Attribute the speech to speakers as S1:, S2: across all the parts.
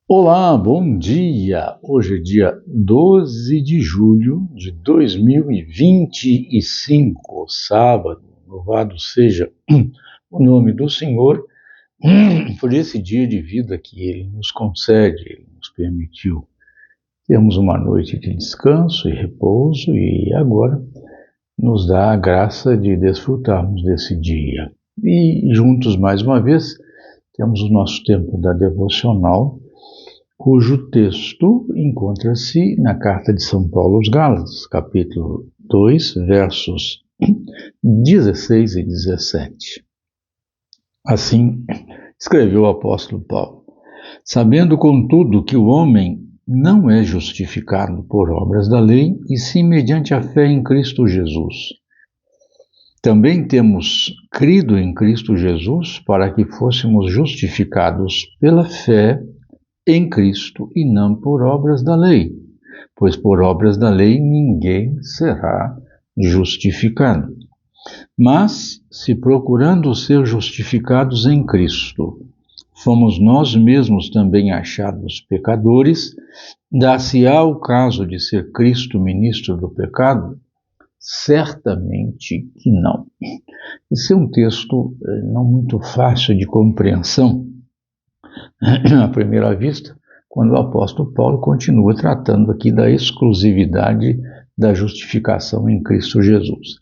S1: Olá, bom dia! Hoje é dia 12 de julho de 2025, sábado. Louvado seja o nome do Senhor por esse dia de vida que Ele nos concede, Ele nos permitiu. Temos uma noite de descanso e repouso e agora nos dá a graça de desfrutarmos desse dia. E juntos, mais uma vez, temos o nosso tempo da devocional, cujo texto encontra-se na carta de São Paulo aos Gálatas, capítulo 2, versos 16 e 17. Assim escreveu o apóstolo Paulo: sabendo, contudo, que o homem não é justificado por obras da lei, e sim mediante a fé em Cristo Jesus. Também temos crido em Cristo Jesus para que fôssemos justificados pela fé em Cristo e não por obras da lei, pois por obras da lei ninguém será justificado. Mas, se procurando ser justificados em Cristo, fomos nós mesmos também achados pecadores, dá-se-á o caso de ser Cristo ministro do pecado? Certamente que não. Esse é um texto não muito fácil de compreensão, à primeira vista, quando o apóstolo Paulo continua tratando aqui da exclusividade da justificação em Cristo Jesus.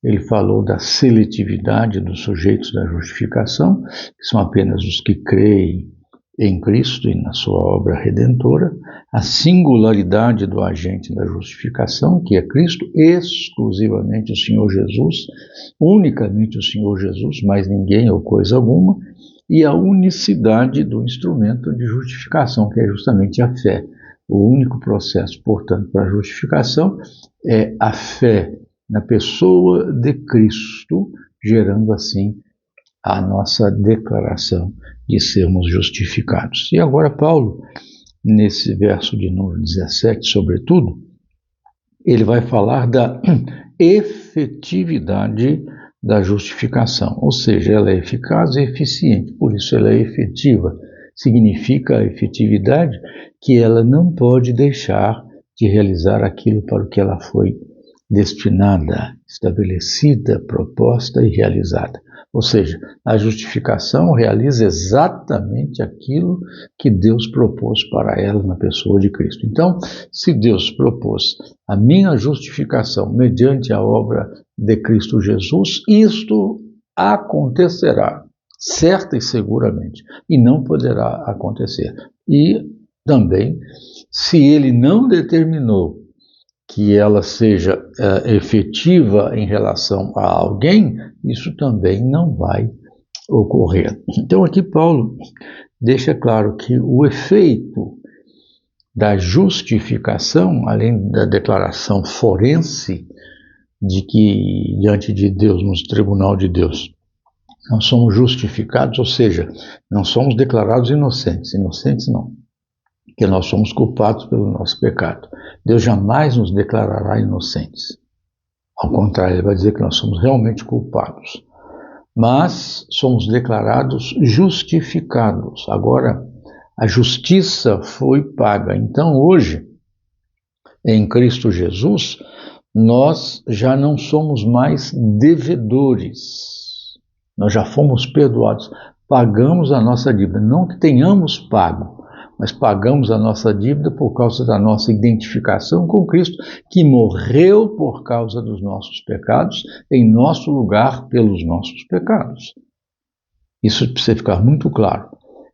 S1: Ele falou da seletividade dos sujeitos da justificação, que são apenas os que creem em Cristo e na sua obra redentora, a singularidade do agente da justificação, que é Cristo, exclusivamente o Senhor Jesus, unicamente o Senhor Jesus, mais ninguém ou coisa alguma, e a unicidade do instrumento de justificação, que é justamente a fé. O único processo, portanto, para a justificação é a fé na pessoa de Cristo, gerando assim a nossa declaração de sermos justificados. E agora Paulo, nesse verso de número 17, sobretudo, ele vai falar da efetividade da justificação, ou seja, ela é eficaz e eficiente, por isso ela é efetiva. Significa a efetividade que ela não pode deixar de realizar aquilo para o que ela foi destinada, estabelecida, proposta e realizada. Ou seja, a justificação realiza exatamente aquilo que Deus propôs para ela na pessoa de Cristo. Então, se Deus propôs a minha justificação mediante a obra de Cristo Jesus, isto acontecerá, certa e seguramente, e não poderá acontecer. E também, se ele não determinou que ela seja efetiva em relação a alguém, isso também não vai ocorrer. Então aqui Paulo deixa claro que o efeito da justificação, além da declaração forense de que diante de Deus, no tribunal de Deus, nós somos justificados, ou seja, não somos declarados inocentes não, porque nós somos culpados pelo nosso pecado. Deus jamais nos declarará inocentes. Ao contrário, Ele vai dizer que nós somos realmente culpados. Mas somos declarados justificados. Agora, a justiça foi paga. Então, hoje, em Cristo Jesus, nós já não somos mais devedores. Nós já fomos perdoados. Pagamos a nossa dívida. Não que tenhamos pago, mas pagamos a nossa dívida por causa da nossa identificação com Cristo, que morreu por causa dos nossos pecados, em nosso lugar pelos nossos pecados. Isso precisa ficar muito claro.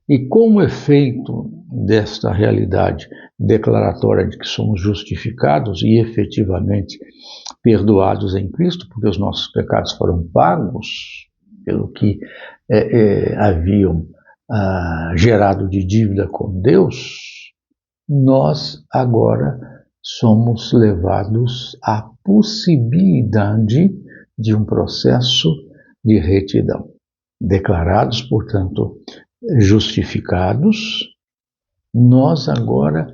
S1: E como efeito desta realidade declaratória de que somos justificados e efetivamente perdoados em Cristo, porque os nossos pecados foram pagos pelo que haviam gerado de dívida com Deus, nós agora somos levados à possibilidade de um processo de retidão. Declarados, portanto, justificados, nós agora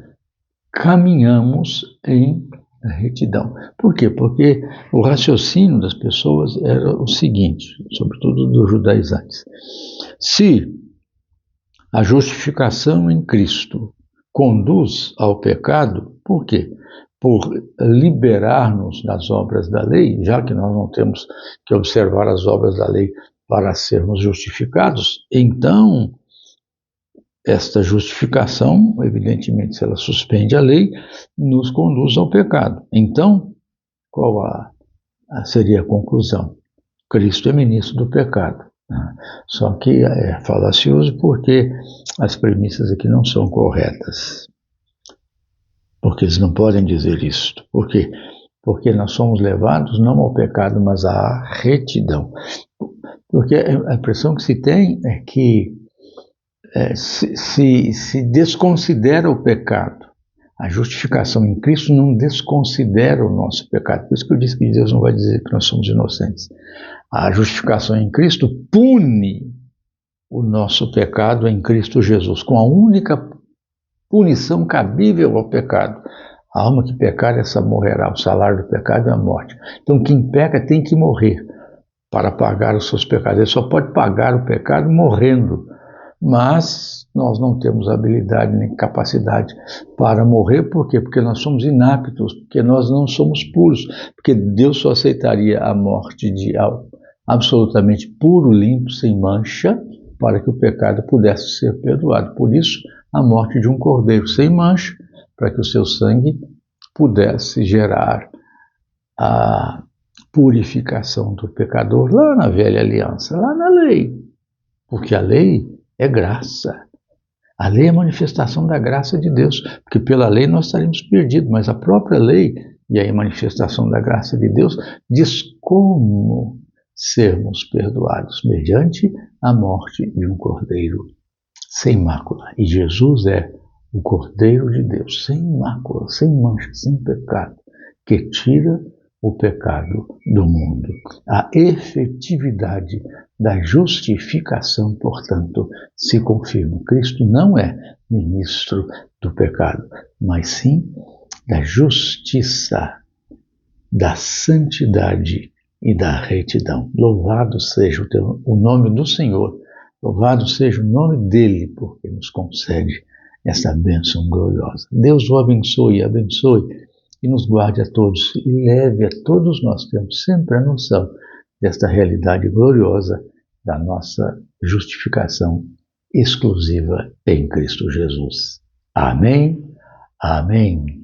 S1: caminhamos em retidão. Por quê? Porque o raciocínio das pessoas era o seguinte, sobretudo dos judaizantes: se A justificação em Cristo conduz ao pecado, por quê? Por liberar-nos das obras da lei, já que nós não temos que observar as obras da lei para sermos justificados, então esta justificação, evidentemente, se ela suspende a lei, nos conduz ao pecado. Então, qual seria a conclusão? Cristo é ministro do pecado. Só que é falacioso porque as premissas aqui não são corretas. Porque eles não podem dizer isto. Por quê? Porque nós somos levados não ao pecado, mas à retidão. Porque a impressão que se tem é que se desconsidera o pecado. A justificação em Cristo não desconsidera o nosso pecado. Por isso que eu disse que Deus não vai dizer que nós somos inocentes. A justificação em Cristo pune o nosso pecado em Cristo Jesus, com a única punição cabível ao pecado. A alma que pecar, essa morrerá. O salário do pecado é a morte. Então, quem peca tem que morrer para pagar os seus pecados. Ele só pode pagar o pecado morrendo. Mas nós não temos habilidade nem capacidade para morrer. Por quê? Porque nós somos inaptos, porque nós não somos puros, porque Deus só aceitaria a morte de absolutamente puro, limpo, sem mancha, para que o pecado pudesse ser perdoado. Por isso, a morte de um cordeiro sem mancha, para que o seu sangue pudesse gerar a purificação do pecador lá na velha aliança, lá na lei. Porque a lei é graça. A lei é a manifestação da graça de Deus, porque pela lei nós estaríamos perdidos, mas a própria lei, e aí a manifestação da graça de Deus, diz como sermos perdoados, mediante a morte de um cordeiro sem mácula. E Jesus é o Cordeiro de Deus, sem mácula, sem mancha, sem pecado, que tira o pecado do mundo. A efetividade da justificação, portanto, se confirma. Cristo não é ministro do pecado, mas sim da justiça, da santidade e da retidão. Louvado seja o nome do Senhor, louvado seja o nome dele, porque nos concede essa bênção gloriosa. Deus o abençoe e nos guarde a todos e leve a todos nós, temos sempre a noção desta realidade gloriosa da nossa justificação exclusiva em Cristo Jesus. Amém, amém.